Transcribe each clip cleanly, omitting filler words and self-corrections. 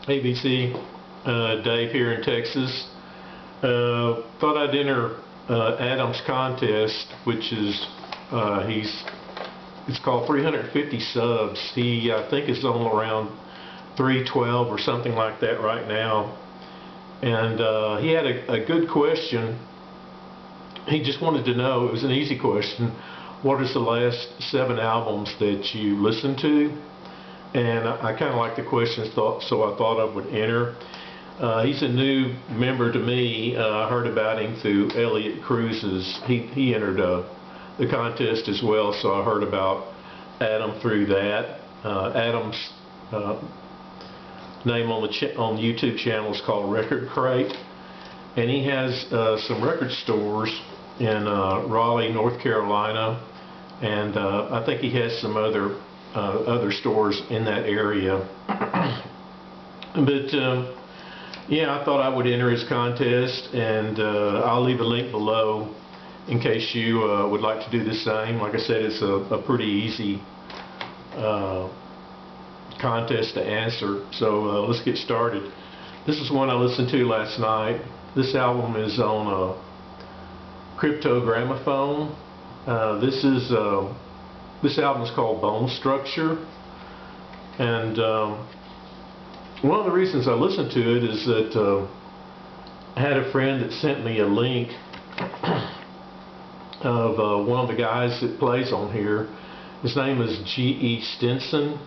ABC, Dave here in Texas. Thought I'd enter Adam's contest, which is it's called 350 subs. He I think is on around 312 or something like that right now. And he had a good question. He just wanted to know, it was an easy question, what is the last 7 albums that you listened to? And I kind of like the question, so I thought I would enter. He's a new member to me. I heard about him through Elliot Cruz's. He entered the contest as well, so I heard about Adam through that. Adam's name on the YouTube channel is called Record Krate, and he has some record stores in Raleigh, North Carolina, and I think he has some other stores in that area. But yeah, I thought I would enter his contest, and I'll leave a link below in case you would like to do the same. Like I said, it's a pretty easy contest to answer. So let's get started. This is one I listened to last night. This album is on a crypto gramophone. This album is called Bone Structure, and one of the reasons I listened to it is that I had a friend that sent me a link of one of the guys that plays on here. His name is G.E. Stinson,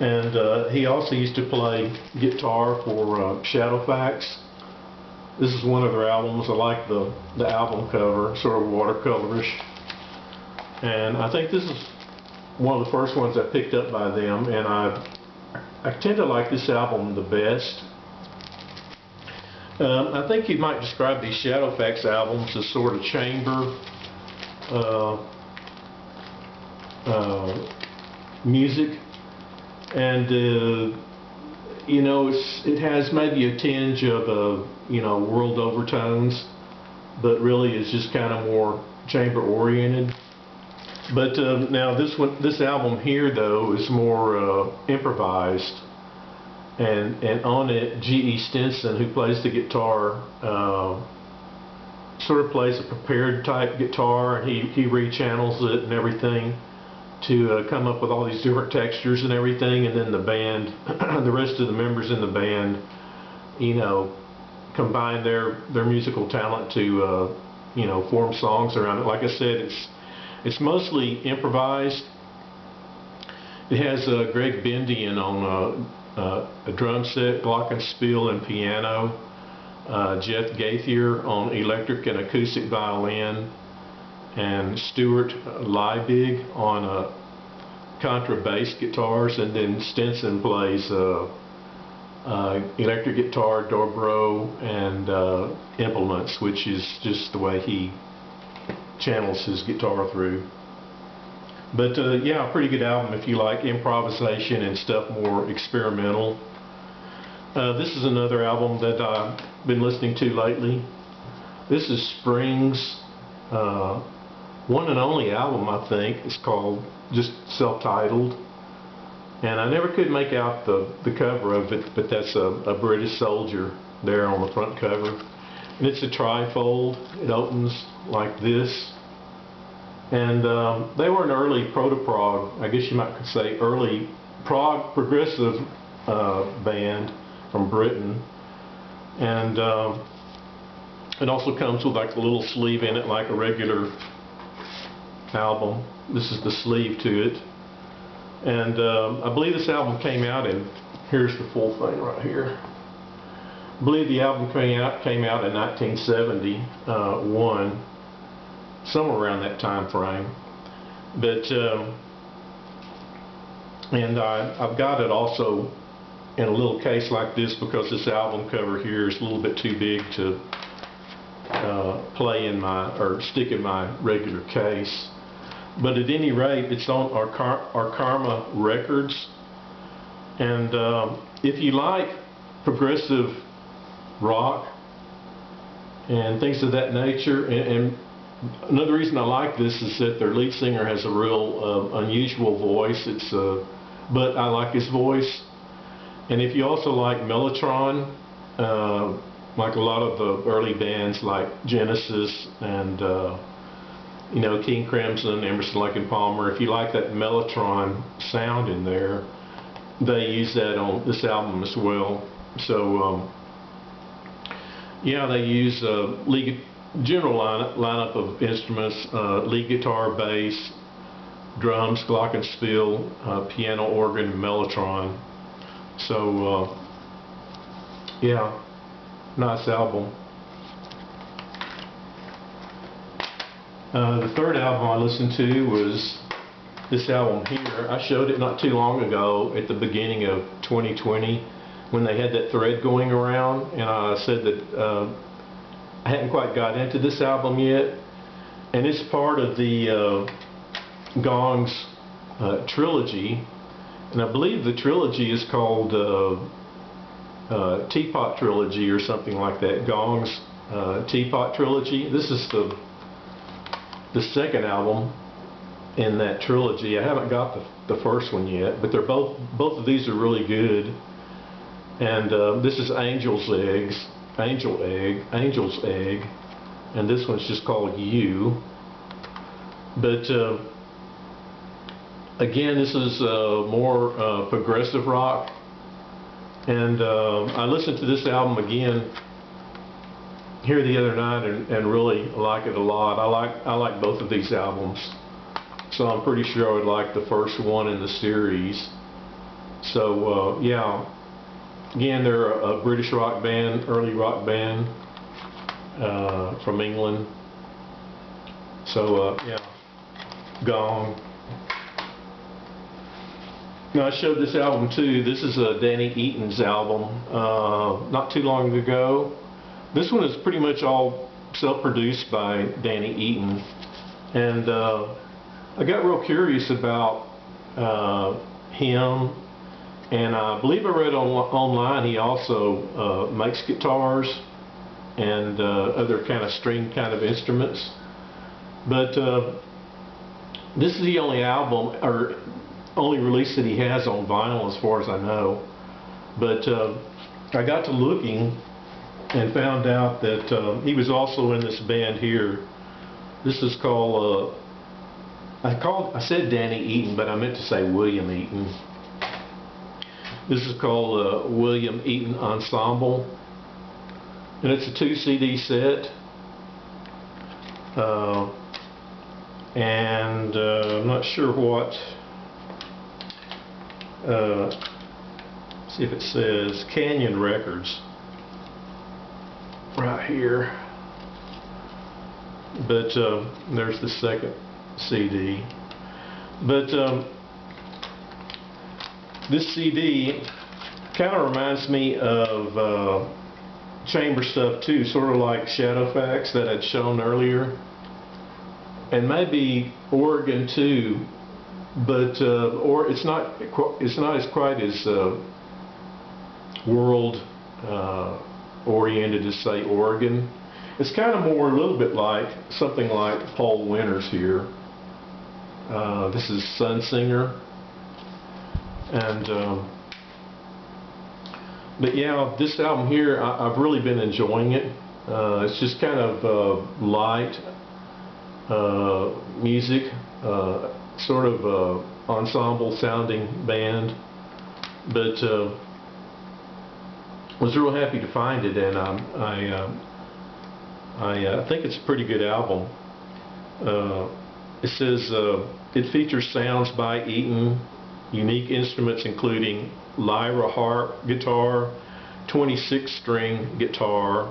and he also used to play guitar for Shadowfax. This is one of their albums. I like the album cover, sort of watercolorish. And I think this is one of the first ones I picked up by them, and I tend to like this album the best. I think you might describe these Shadowfax albums as sort of chamber music, and you know, it has maybe a tinge of you know, world overtones, but really it's just kind of more chamber oriented. But now this album here though is more improvised, and on it G.E. Stinson, who plays the guitar, sort of plays a prepared type guitar, and he rechannels it and everything to come up with all these different textures and everything, and then the band, the rest of the members in the band, you know, combine their musical talent to you know, form songs around it. Like I said, it's mostly improvised. It has Greg Bendian on a drum set, glockenspiel and piano, Jeff Gaithier on electric and acoustic violin, and Stuart Liebig on contrabass guitars, and then Stinson plays electric guitar, dobro, and implements, which is just the way he channels his guitar through. But yeah, a pretty good album if you like improvisation and stuff more experimental. This is another album that I've been listening to lately. This is Spring's one and only album, I think. It's called just self-titled, and I never could make out the cover of it, but that's a British soldier there on the front cover. And it's a trifold. It opens like this. And they were an early proto-prog, I guess you might say early prog progressive band from Britain. And it also comes with like a little sleeve in it, like a regular album. This is the sleeve to it. And I believe this album came out in, here's the full thing right here. I believe the album came out in 1971, somewhere around that time frame. But and I've got it also in a little case like this, because this album cover here is a little bit too big to play in my, or stick in my regular case. But at any rate, it's on our Karma Records, and if you like progressive rock and things of that nature, and another reason I like this is that their lead singer has a real unusual voice. But I like his voice, And if you also like Mellotron, like a lot of the early bands like Genesis and you know, King Crimson, Emerson, Lake and Palmer, if you like that Mellotron sound in there, they use that on this album as well. So yeah, they use general lineup of instruments: lead guitar, bass, drums, glockenspiel, piano, organ, and Mellotron. So yeah, nice album. The third album I listened to was this album here. I showed it not too long ago at the beginning of 2020 when they had that thread going around, and I said that I hadn't quite got into this album yet, and it's part of the Gong's trilogy, and I believe the trilogy is called Teapot Trilogy or something like that. Gong's Teapot Trilogy. This is the second album in that trilogy. I haven't got the first one yet, but they're both of these are really good. And this is Angel's Egg, and this one's just called You. But again, this is more progressive rock, and I listened to this album again here the other night and really like it a lot. I like both of these albums, so I'm pretty sure I would like the first one in the series. So yeah, again, they're a British rock band, early rock band from England. So yeah, Gong. Now, I showed this album too. This is Danny Eaton's album not too long ago. This one is pretty much all self-produced by Danny Eaton, and I got real curious about him, and I believe I read online he also makes guitars and other kind of string kind of instruments. But this is the only album or only release that he has on vinyl as far as I know. But I got to looking and found out that he was also in this band here. This is called I said Danny Eaton, but I meant to say William Eaton. This is called William Eaton Ensemble, and it's a 2 CD set. And I'm not sure what. See if it says Canyon Records right here. But there's the second CD. But this CD kind of reminds me of chamber stuff too, sort of like Shadowfax that I'd shown earlier, and maybe organ too. But or it's not as quite as world oriented as say organ. It's kind of more a little bit like something like Paul Winters here. This is Sunsinger, and but yeah, this album here I've really been enjoying it. It's just kind of light music. Sort of ensemble sounding band, but was real happy to find it, and I think it's a pretty good album. It says it features sounds by Eaton, unique instruments including lyra harp guitar, 26-string guitar,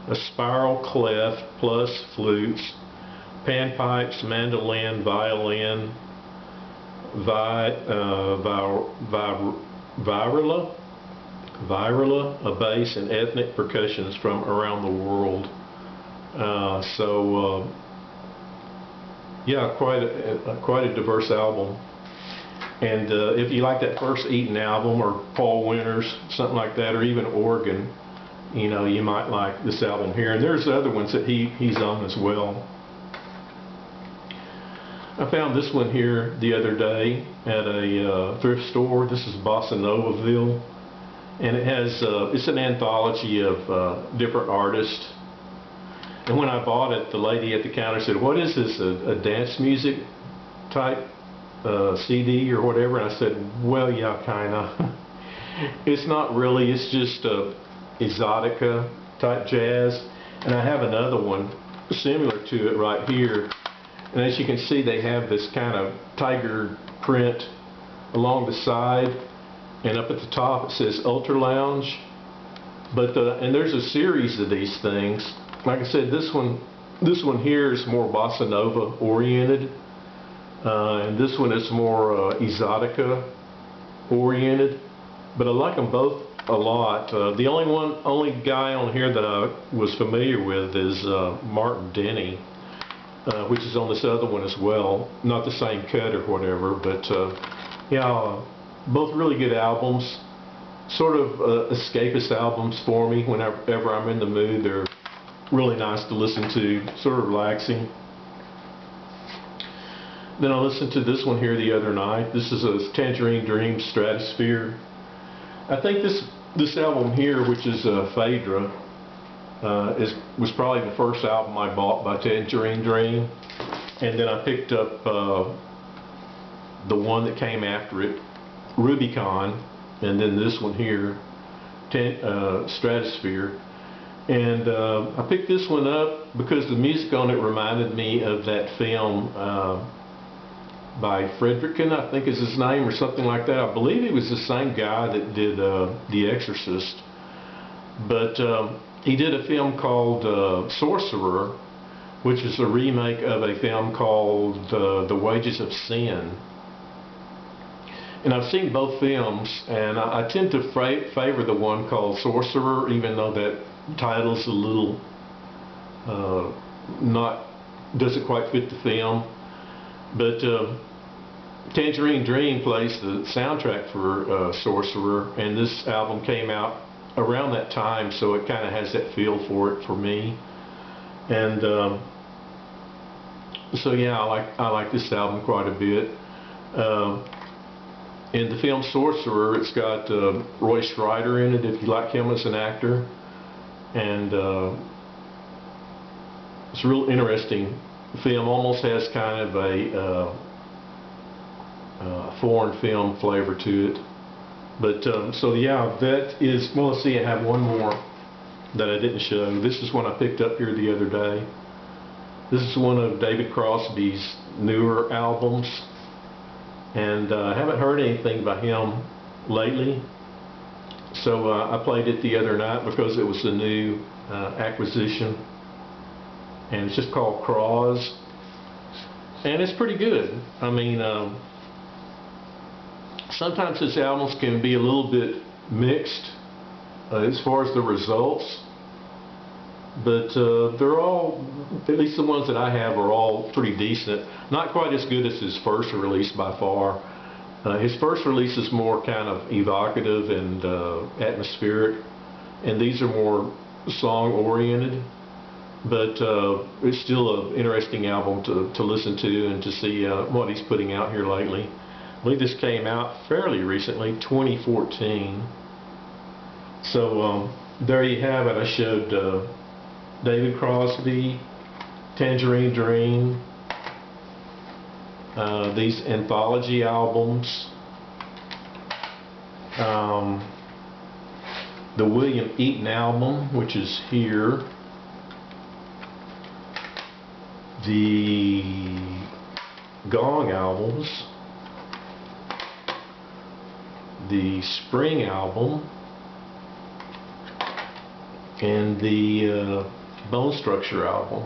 a spiral clef plus flutes, panpipes, mandolin, violin, virula, a bass, and ethnic percussions from around the world. So yeah, quite a diverse album. And if you like that first Eaton album, or Paul Winters, something like that, or even organ, you know, you might like this album here. And there's other ones that he's on as well. I found this one here the other day at a thrift store. This is Bossa Novaville, and it has it's an anthology of different artists. And when I bought it, the lady at the counter said, "What is this? A dance music type CD or whatever?" And I said, "Well, yeah, kinda." It's not really. It's just exotica type jazz. And I have another one similar to it right here. And as you can see, they have this kind of tiger print along the side, and up at the top it says Ultra Lounge. But and there's a series of these things. Like I said, this one here is more Bossa Nova oriented, and this one is more exotica oriented. But I like them both a lot. The only guy on here that I was familiar with is Martin Denny, which is on this other one as well. Not the same cut or whatever, but yeah, both really good albums. Sort of escapist albums for me whenever I'm in the mood. They're really nice to listen to, sort of relaxing. Then I listened to this one here the other night. This is a Tangerine Dream Stratosphere. I think this album here, which is Phaedra, was probably the first album I bought by Tangerine Dream, and then I picked up the one that came after it, Rubicon, and then this one here, Stratosphere. And I picked this one up because the music on it reminded me of that film by Fredrickson, I think is his name, or something like that. I believe he was the same guy that did The Exorcist. But he did a film called Sorcerer, which is a remake of a film called The Wages of Sin. And I've seen both films, and I tend to favor the one called Sorcerer, even though that title's a little doesn't quite fit the film. But Tangerine Dream plays the soundtrack for Sorcerer, and this album came out around that time, so it kind of has that feel for it for me. And so yeah, I like this album quite a bit. In the film Sorcerer, it's got Roy Schreider in it, if you like him as an actor. And it's a real interesting film. Almost has kind of a foreign film flavor to it. But so yeah, that is, well, let's see, I have one more that I didn't show. This is one I picked up here the other day. This is one of David Crosby's newer albums, and I haven't heard anything by him lately. So I played it the other night because it was a new acquisition, and it's just called Krate, and it's pretty good. I mean, sometimes his albums can be a little bit mixed as far as the results, but they're all, at least the ones that I have, are all pretty decent. Not quite as good as his first release by far. His first release is more kind of evocative and atmospheric, and these are more song oriented, but it's still an interesting album to listen to and to see what he's putting out here lately. I believe this came out fairly recently, 2014. So there you have it. I showed David Crosby, Tangerine Dream, these anthology albums, the WilliamEater album, which is here, the Gong albums, the Spring album, and the Bone Structure album.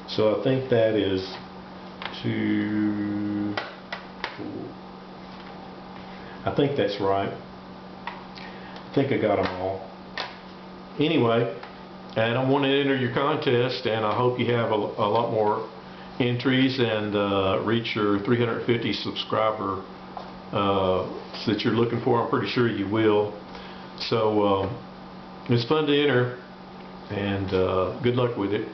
So I think that is I think that's right. I think I got them all. Anyway, and I want to enter your contest, and I hope you have a lot more entries and reach your 350 subscriber that you're looking for. I'm pretty sure you will. So it's fun to enter, and good luck with it.